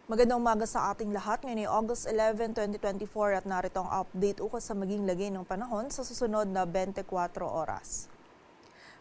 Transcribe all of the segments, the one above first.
Magandang umaga sa ating lahat. Ngayon ay August 11, 2024 at narito ang update ukol sa maging lagay ng panahon sa susunod na 24 oras.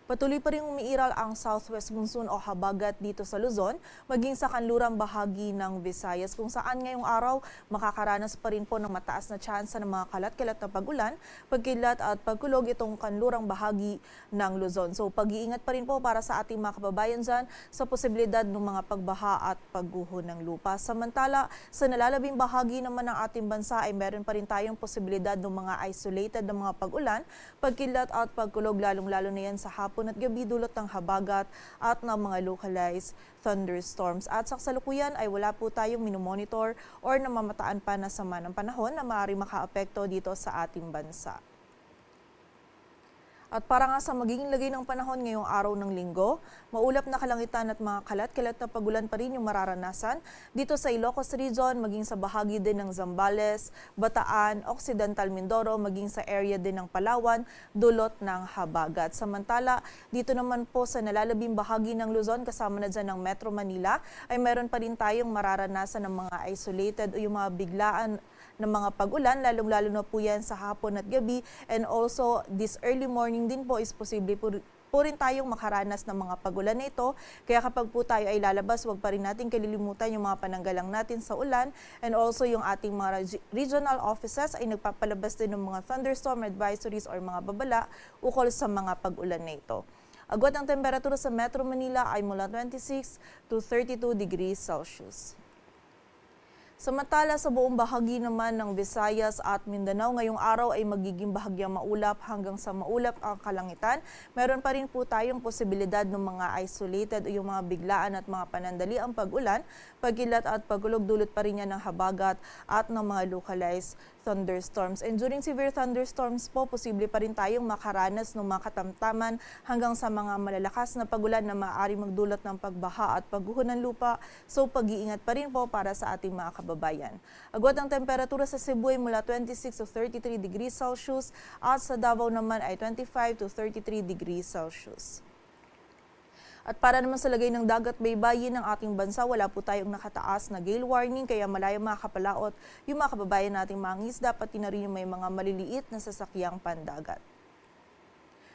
Patuloy pa rin umiiral ang southwest monsoon o habagat dito sa Luzon, maging sa kanlurang bahagi ng Visayas kung saan ngayong araw makakaranas pa rin po ng mataas na tsansa ng mga kalat-kalat na pag-ulan, pagkidlat at pagkulog itong kanlurang bahagi ng Luzon. So pag-iingat pa rin po para sa ating mga kababayan dyan sa posibilidad ng mga pagbaha at pagguho ng lupa. Samantala, sa nalalabing bahagi naman ng ating bansa ay meron pa rin tayong posibilidad ng mga isolated na mga pag-ulan, pagkidlat at pagkulog lalong-lalo na yan sa hapon at gabi dulot ng habagat at ng mga localized thunderstorms. At sa kasalukuyan ay wala po tayong minomonitor or namamataan pa na sama ng panahon na maaari makaapekto dito sa ating bansa. At para nga sa magiging lagay ng panahon ngayong araw ng linggo, maulap na kalangitan at mga kalat-kalat na pagulan pa rin yung mararanasan dito sa Ilocos Region, maging sa bahagi din ng Zambales, Bataan, Occidental Mindoro, maging sa area din ng Palawan, dulot ng habagat. Samantala, dito naman po sa nalalabing bahagi ng Luzon, kasama na dyan ng Metro Manila, ay meron pa rin tayong mararanasan ng mga isolated o yung mga biglaan ng mga pag-ulan, lalong-lalo na po yan sa hapon at gabi, and also this early morning din po is posible po rin tayong makaranas ng mga pag-ulan na ito. Kaya kapag po tayo ay lalabas, huwag pa rin natin kalilimutan yung mga pananggalang natin sa ulan, and also yung ating mga regional offices ay nagpapalabas din ng mga thunderstorm advisories or mga babala ukol sa mga pag-ulan na ito. Agad ang temperatura sa Metro Manila ay mula 26 to 32 degrees Celsius. Samantala sa buong bahagi naman ng Visayas at Mindanao, ngayong araw ay magiging bahagyang maulap hanggang sa maulap ang kalangitan. Meron pa rin po tayong posibilidad ng mga isolated o yung mga biglaan at mga panandaliang pag-ulan, pagkilat at pagulog dulot pa rin yan ng habagat at ng mga localized thunderstorms. And during severe thunderstorms po, posible pa rin tayong makaranas ng mga katamtaman hanggang sa mga malalakas na pagulan na maaari magdulot ng pagbaha at pagguho ng lupa. So pag-iingat pa rin po para sa ating mga kababayan. Agad ang temperatura sa Cebu ay mula 26 to 33 degrees Celsius at sa Davao naman ay 25 to 33 degrees Celsius. At para naman sa lagay ng dagat baybayin ng ating bansa, wala po tayong nakataas na gale warning, kaya malaya makakapalaot yung mga kababayan nating mga isda, pati na rin yung may mga maliliit na sasakyang pandagat.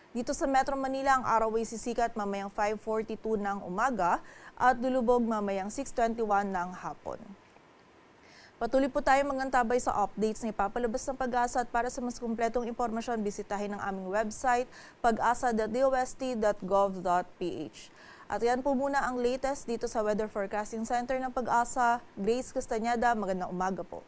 Dito sa Metro Manila, ang araw ay sisikat mamayang 5:42 ng umaga at lulubog mamayang 6:21 ng hapon. Patuloy po tayo magantabay sa updates na ipapalabas ng Pag-asa at para sa mas kumpletong impormasyon, bisitahin ang aming website pag-asa.dost.gov.ph. At yan po muna ang latest dito sa Weather Forecasting Center ng Pag-asa. Grace Castañeda, magandang umaga po.